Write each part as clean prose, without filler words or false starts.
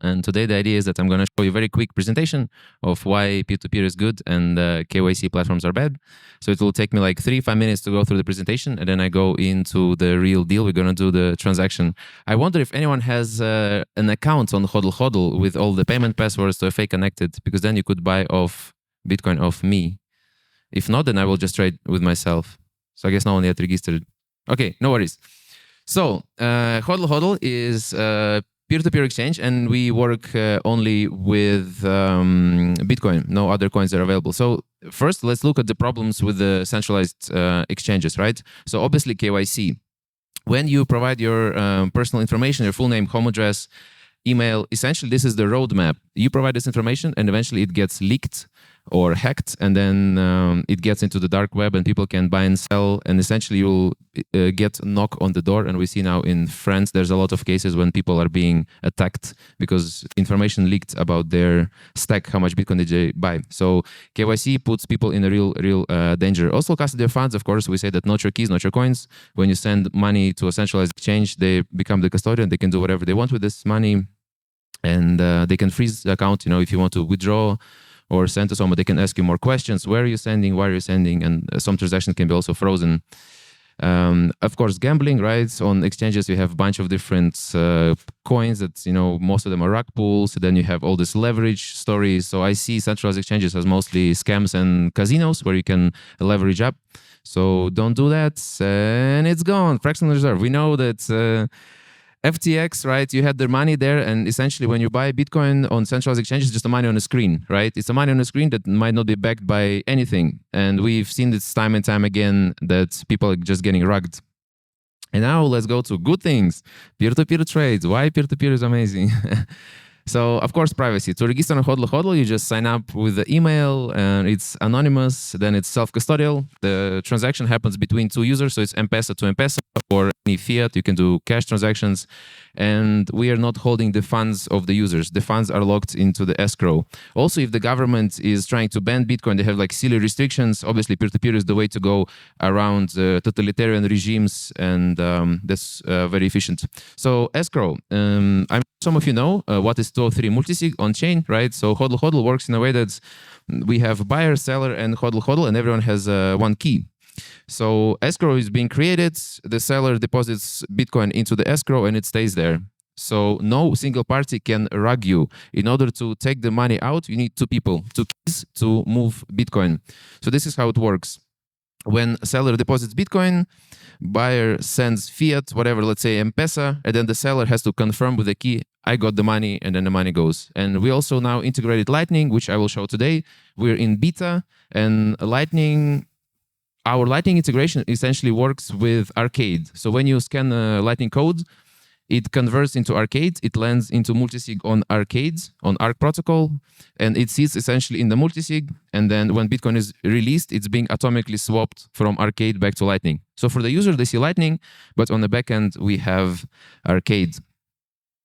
And today the idea is that I'm going to show you a very quick presentation of why peer-to-peer is good and KYC platforms are bad. So it will take me like 3-5 minutes to go through the presentation, and then I go into the real deal. We're going to do the transaction. I wonder if anyone has an account on Hodl Hodl with all the payment passwords to FA connected, because then you could buy off Bitcoin off me. If not, then I will just trade with myself. So I guess no one yet registered. Okay, no worries. So Hodl Hodl is a peer-to-peer exchange, and we work only with Bitcoin. No other coins are available. So first, let's look at the problems with the centralized exchanges, right? So obviously KYC. When you provide your personal information, your full name, home address, email, essentially this is the roadmap. You provide this information and eventually it gets leaked or hacked, and then it gets into the dark web and people can buy and sell, and essentially you'll get a knock on the door. And we see now in France there's a lot of cases when people are being attacked because information leaked about their stack, how much Bitcoin did they buy. So KYC puts people in a real danger. Also custody of funds, of course, we say that not your keys, not your coins. When you send money to a centralized exchange, they become the custodian. They can do whatever they want with this money, and they can freeze the account. You know, if you want to withdraw or send to someone, they can ask you more questions. Where are you sending? Why are you sending? And some transactions can be also frozen. Of course, gambling, right? On exchanges, you have a bunch of different coins that, you know, most of them are rug pools. Then you have all this leverage stories. So I see centralized exchanges as mostly scams and casinos where you can leverage up. So don't do that. And it's gone. Fractional reserve. We know that FTX, right? You had their money there, and essentially when you buy Bitcoin on centralized exchanges, it's just the money on a screen, right? It's a money on a screen that might not be backed by anything. And we've seen this time and time again that people are just getting rugged. And now let's go to good things. Peer-to-peer trades. Why peer-to-peer is amazing. So, of course, privacy. To register on Hodl Hodl, you just sign up with the email, and it's anonymous, then it's self-custodial. The transaction happens between two users, so it's M-Pesa to M-Pesa or any fiat. You can do cash transactions, and we are not holding the funds of the users. The funds are locked into the escrow. Also, if the government is trying to ban Bitcoin, they have like silly restrictions. Obviously, peer-to-peer is the way to go around totalitarian regimes, and that's very efficient. So, escrow. Some of you know what is 203 multisig on chain, right? So Hodl Hodl works in a way that we have buyer, seller, and Hodl Hodl, and everyone has one key. So escrow is being created. The seller deposits Bitcoin into the escrow, and it stays there. So no single party can rug you. In order to take the money out, you need two people, two keys to move Bitcoin. So this is how it works. When a seller deposits Bitcoin, buyer sends fiat, whatever, let's say M-Pesa, and then the seller has to confirm with the key, I got the money, and then the money goes. And we also now integrated Lightning, which I will show today. We're in beta, and our Lightning integration essentially works with Arcade. So when you scan a Lightning code, it converts into Arcade, it lands into multisig on Arcade, on Arc protocol, and it sits essentially in the multisig, and then when Bitcoin is released, it's being atomically swapped from Arcade back to Lightning. So for the user, they see Lightning, but on the backend, we have Arcade.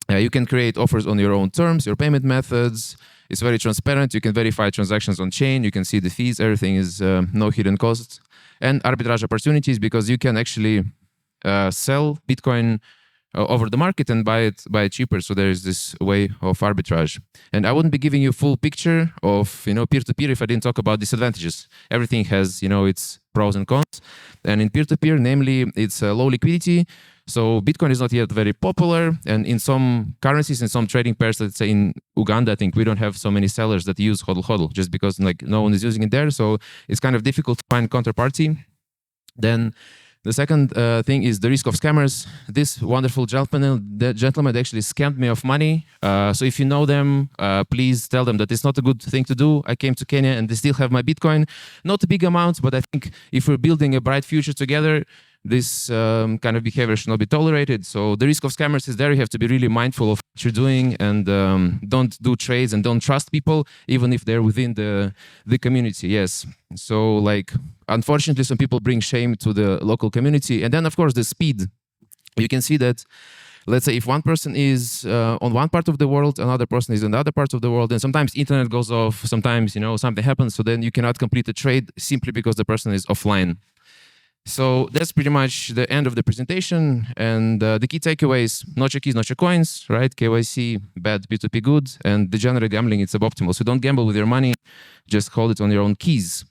You can create offers on your own terms, your payment methods. It's very transparent. You can verify transactions on chain. You can see the fees. Everything is no hidden costs. And arbitrage opportunities, because you can actually sell Bitcoin over the market and buy it cheaper. So there is this way of arbitrage. And I wouldn't be giving you a full picture of, you know, peer-to-peer if I didn't talk about disadvantages. Everything has, you know, its pros and cons. And in peer-to-peer, namely, it's low liquidity. So Bitcoin is not yet very popular. And in some currencies, in some trading pairs, let's say in Uganda, I think we don't have so many sellers that use Hodl Hodl just because like no one is using it there. So it's kind of difficult to find counterparty. Then the second thing is the risk of scammers. This wonderful gentleman actually scammed me of money. So if you know them, please tell them that it's not a good thing to do. I came to Kenya and they still have my Bitcoin. Not a big amount, but I think if we're building a bright future together, this kind of behavior should not be tolerated. So the risk of scammers is there. You have to be really mindful of what you're doing, and don't do trades and don't trust people, even if they're within the community. Yes. So like, unfortunately, some people bring shame to the local community. And then, of course, the speed. You can see that, let's say, if one person is on one part of the world, another person is in the other part of the world, and sometimes internet goes off, sometimes, you know, something happens, so then you cannot complete a trade simply because the person is offline. So that's pretty much the end of the presentation. And the key takeaways: not your keys, not your coins, right? KYC, bad, P2P good, and degenerate gambling, it's suboptimal. So don't gamble with your money, just hold it on your own keys.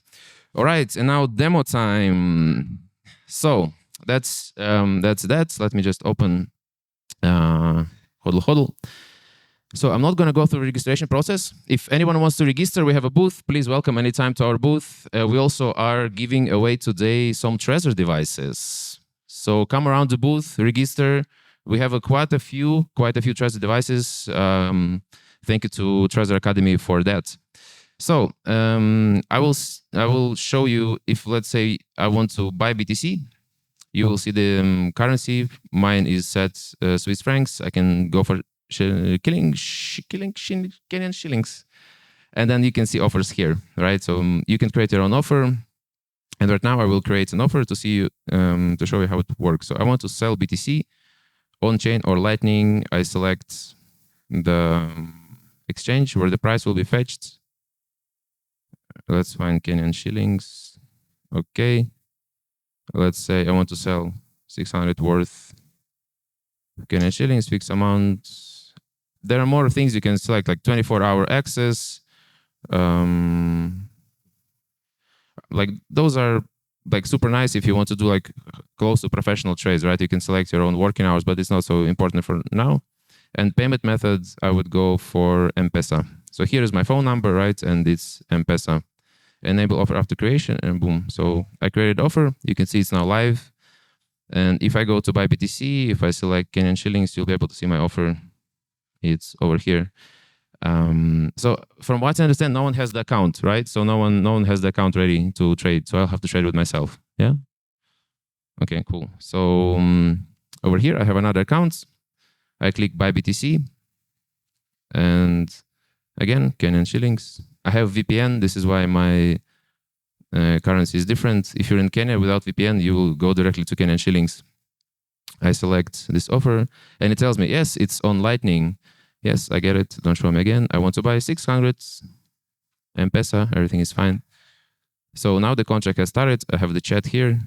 All right, and now demo time. So that's that. Let me just open Hodl. So I'm not going to go through the registration process. If anyone wants to register, we have a booth. Please welcome anytime to our booth. We also are giving away today some Trezor devices. So come around the booth, register. We have quite a few Trezor devices. Thank you to Trezor Academy for that. So I will show you if, let's say, I want to buy BTC. You will see the currency. Mine is set Swiss francs. I can go for Kenyan shillings. And then you can see offers here, right? So you can create your own offer. And right now I will create an offer to see to show you how it works. So I want to sell BTC on chain or Lightning. I select the exchange where the price will be fetched. Let's find Kenyan shillings. Okay. Let's say I want to sell 600 worth Kenyan shillings, fixed amount. There are more things you can select, like 24-hour access. Like those are like super nice if you want to do like close to professional trades, right? You can select your own working hours, but it's not so important for now. And payment methods, I would go for M-Pesa. So here is my phone number, right? And it's M-Pesa. Enable offer after creation, and boom. So I created offer. You can see it's now live. And if I go to buy BTC, if I select Kenyan shillings, you'll be able to see my offer. It's over here. So from what I understand, no one has the account, right? So no one has the account ready to trade. So I'll have to trade with myself. Yeah. Okay, cool. So over here, I have another account. I click buy BTC. And again, Kenyan shillings. I have VPN. This is why my currency is different. If you're in Kenya without VPN, you will go directly to Kenyan shillings. I select this offer and it tells me, yes, it's on Lightning. Yes, I get it. Don't show me again. I want to buy 600 M-Pesa. Everything is fine. So now the contract has started. I have the chat here.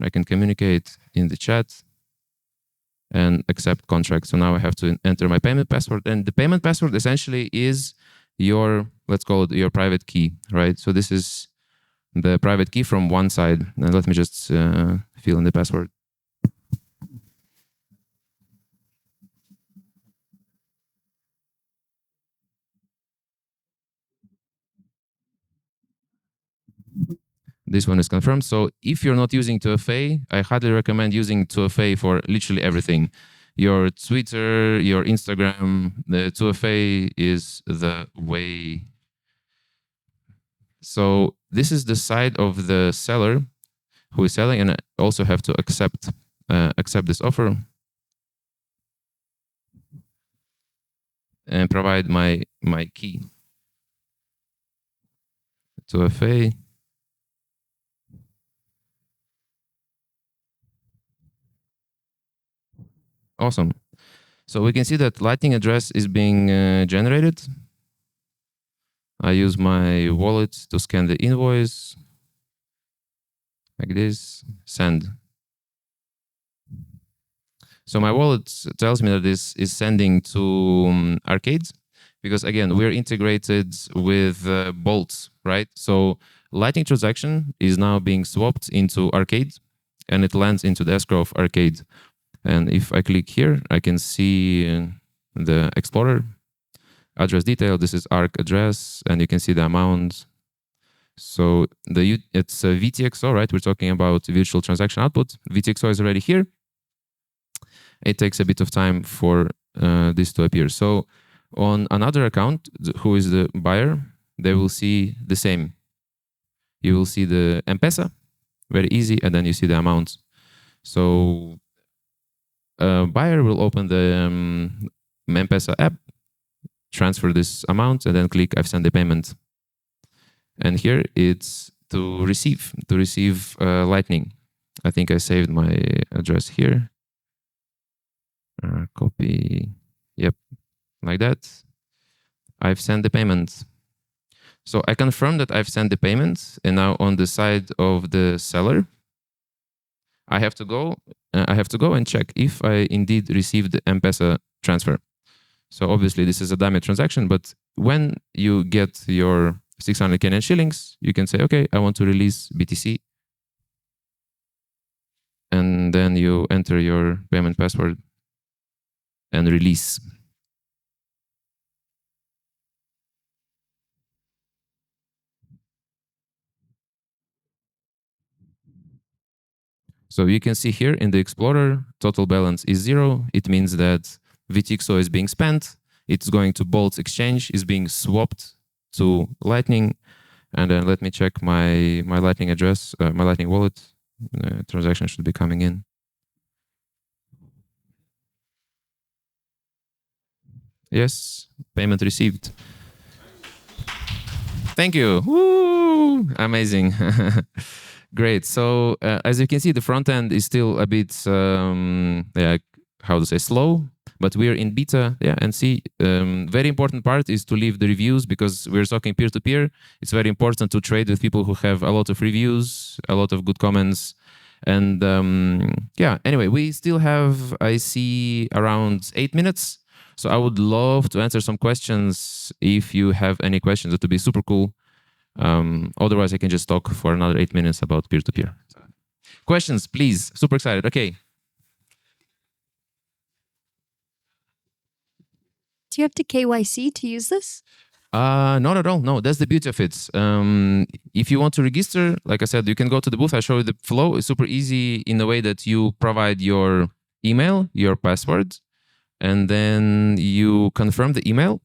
I can communicate in the chat and accept contract. So now I have to enter my payment password. And the payment password essentially is your, let's call it your private key, right? So this is the private key from one side. And let me just fill in the password. This one is confirmed. So if you're not using 2FA, I highly recommend using 2FA for literally everything. Your Twitter, your Instagram, the 2FA is the way. So this is the side of the seller who is selling, and I also have to accept this offer and provide my key. 2FA. Awesome. So we can see that Lightning address is being generated. I use my wallet to scan the invoice like this, send. So my wallet tells me that this is sending to Arcade because again, we're integrated with Bolt, right? So Lightning transaction is now being swapped into Arcade and it lands into the escrow of Arcade. And if I click here, I can see the Explorer address detail. This is ARC address, and you can see the amount. So it's a VTXO, right? We're talking about virtual transaction output. VTXO is already here. It takes a bit of time for this to appear. So on another account, who is the buyer, they will see the same. You will see the M-Pesa, very easy, and then you see the amount. So a buyer will open the M-Pesa app, transfer this amount, and then click I've sent the payment. And here it's to receive Lightning. I think I saved my address here. Copy. Yep, like that. I've sent the payment. So I confirm that I've sent the payment, and now on the side of the seller, I have to go and check if I indeed received the M-Pesa transfer. So obviously this is a dummy transaction, but when you get your 600 Kenyan shillings, you can say, okay, I want to release BTC. And then you enter your payment password and release. So you can see here in the Explorer, total balance is 0. It means that VTXO is being spent. It's going to Bolt's exchange, is being swapped to Lightning. And then let me check my Lightning address, my Lightning wallet. Transaction should be coming in. Yes, payment received. Thank you. Woo! Amazing. Great. So as you can see, the front end is still a bit, how to say, slow, but we're in beta. Yeah, and see, very important part is to leave the reviews because we're talking peer-to-peer. It's very important to trade with people who have a lot of reviews, a lot of good comments. And yeah, anyway, we still have, I see, around 8 minutes. So I would love to answer some questions. If you have any questions, that would be super cool. Otherwise, I can just talk for another 8 minutes about peer-to-peer. Questions, please. Super excited. Okay. Do you have to KYC to use this? Not at all. No, that's the beauty of it. If you want to register, like I said, you can go to the booth. I show you the flow. It's super easy in the way that you provide your email, your password, and then you confirm the email.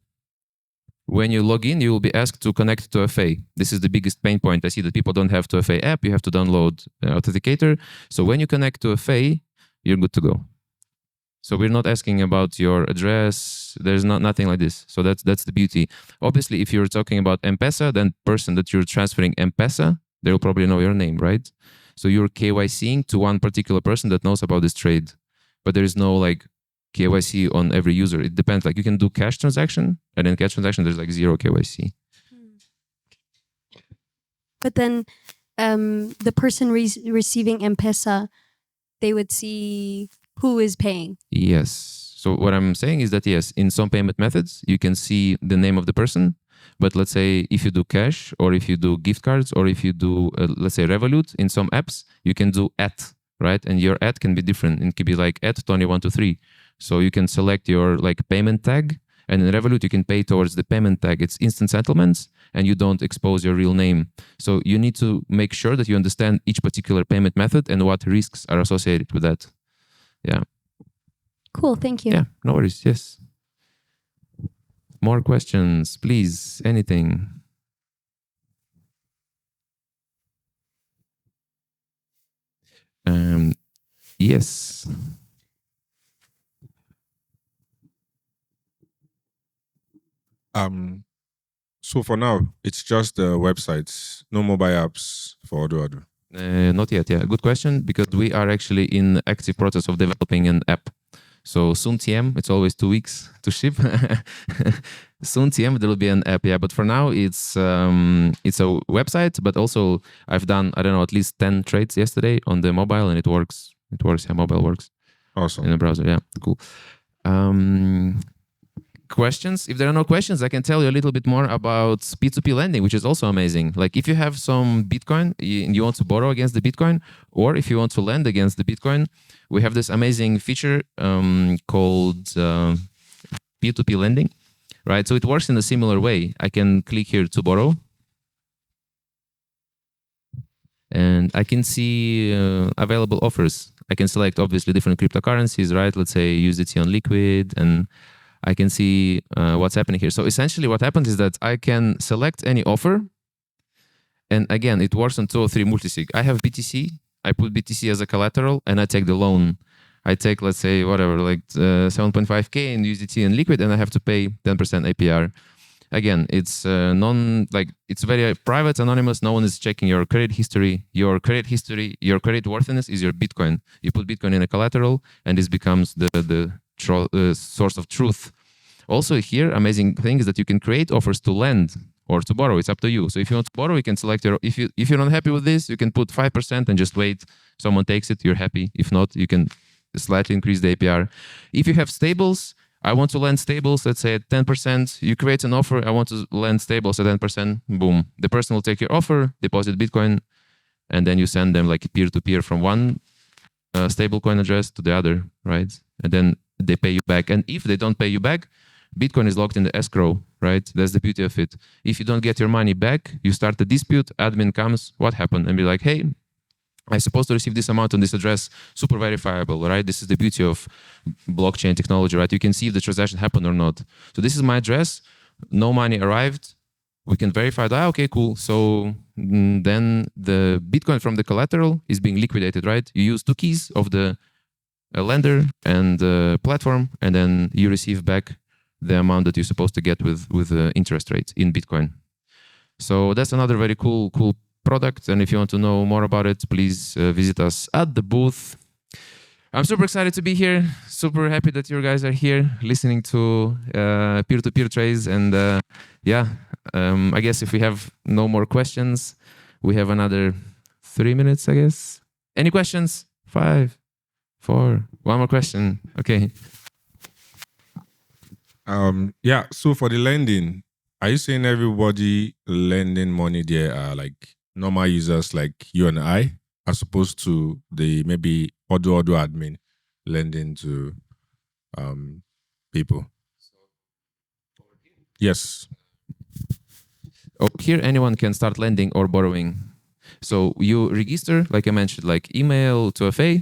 When you log in, you will be asked to connect to FA. This is the biggest pain point. I see that people don't have 2FA app. You have to download Authenticator. So when you connect to FA, you're good to go. So we're not asking about your address. There's nothing like this. So that's the beauty. Obviously, if you're talking about M-Pesa, then person that you're transferring M-Pesa, they will probably know your name, right? So you're KYCing to one particular person that knows about this trade. But there is no like KYC on every user. It depends. Like you can do cash transaction, and in cash transaction, there's like 0 KYC. But then the person receiving M-Pesa, they would see who is paying. Yes. So what I'm saying is that, yes, in some payment methods, you can see the name of the person. But let's say if you do cash or if you do gift cards or if you do, let's say, Revolut, in some apps, you can do right? And your can be different. It could be like @Tony123. So you can select your like payment tag, and in Revolut you can pay towards the payment tag. It's instant settlements, and you don't expose your real name. So you need to make sure that you understand each particular payment method and what risks are associated with that. Yeah. Cool. Thank you. Yeah. No worries. Yes. More questions, please. Anything. Yes. So for now, it's just the websites, no mobile apps for Odo. Not yet. Yeah, good question, because we are actually in active process of developing an app. So soon TM, it's always 2 weeks to ship. Soon TM, there will be an app. Yeah, but for now it's a website. But also I've done, I don't know, at least 10 trades yesterday on the mobile, and it works. It works. Yeah, mobile works. Awesome. In the browser. Yeah, cool. Questions? If there are no questions, I can tell you a little bit more about P2P lending, which is also amazing. Like if you have some Bitcoin and you want to borrow against the Bitcoin, or if you want to lend against the Bitcoin, we have this amazing feature called P2P lending, right? So it works in a similar way. I can click here to borrow, and I can see available offers. I can select obviously different cryptocurrencies, right? Let's say USDT on Liquid, and I can see what's happening here. So essentially what happens is that I can select any offer. And again, it works on 2 or 3 multisig. I have BTC. I put BTC as a collateral and I take the loan. I take, let's say, whatever, like 7.5K in USDT and Liquid, and I have to pay 10% APR. Again, it's it's very private, anonymous. No one is checking your credit history. Your credit worthiness is your Bitcoin. You put Bitcoin in a collateral, and this becomes the source of truth. Also here, amazing thing is that you can create offers to lend or to borrow. It's up to you. So if you want to borrow, you can select your. If you're not happy with this, you can put 5% and just wait. Someone takes it, you're happy. If not, you can slightly increase the APR. If you have stables, I want to lend stables, let's say at 10%. You create an offer, I want to lend stables at 10%. Boom. The person will take your offer, deposit Bitcoin, and then you send them like peer-to-peer from one stablecoin address to the other, right? And then they pay you back. And if they don't pay you back, Bitcoin is locked in the escrow, right? That's the beauty of it. If you don't get your money back, you start a dispute, admin comes, what happened? And be like, hey, I'm supposed to receive this amount on this address, super verifiable, right? This is the beauty of blockchain technology, right? You can see if the transaction happened or not. So this is my address, no money arrived. We can verify that, okay, cool. So then the Bitcoin from the collateral is being liquidated, right? You use 2 keys of the lender and the platform, and then you receive back the amount that you're supposed to get with interest rates in Bitcoin. So that's another very cool product, and if you want to know more about it, please visit us at the booth. I'm super excited to be here, super happy that you guys are here listening to peer-to-peer trades, and I guess if we have no more questions, we have another 3 minutes, I guess. Any questions? 5, 4, one more question. Okay. So for the lending, are you saying everybody lending money there are like normal users like you and I, as opposed to the maybe Odo admin lending to people? Yes. Here, anyone can start lending or borrowing. So you register, like I mentioned, like email to FA,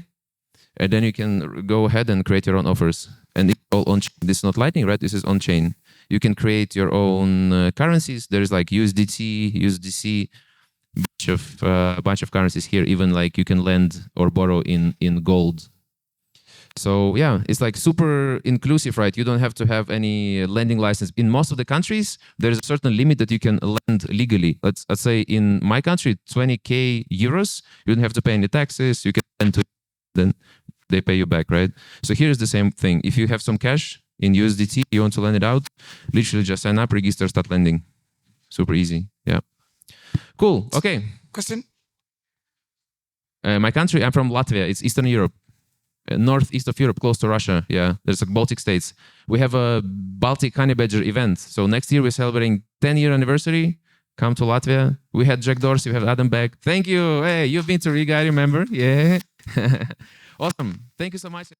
and then you can go ahead and create your own offers. And it's all on chain. This is not Lightning, right? This is on chain. You can create your own currencies. There's like USDC, bunch of currencies here. Even like you can lend or borrow in gold. So yeah, it's like super inclusive, right? You don't have to have any lending license. In most of the countries, there's a certain limit that you can lend legally. Let's say in my country, 20k euros. You don't have to pay any taxes. You can lend to, then they pay you back, right? So here's the same thing. If you have some cash in USDT, you want to lend it out, literally just sign up, register, start lending. Super easy. Yeah. Cool. Okay. Question? My country, I'm from Latvia. It's Eastern Europe. Northeast of Europe, close to Russia. Yeah, there's like Baltic states. We have a Baltic Honey Badger event. So next year we're celebrating 10-year anniversary. Come to Latvia. We had Jack Dorsey, we have Adam Beck. Thank you. Hey, you've been to Riga, I remember. Yeah. Awesome. Thank you so much.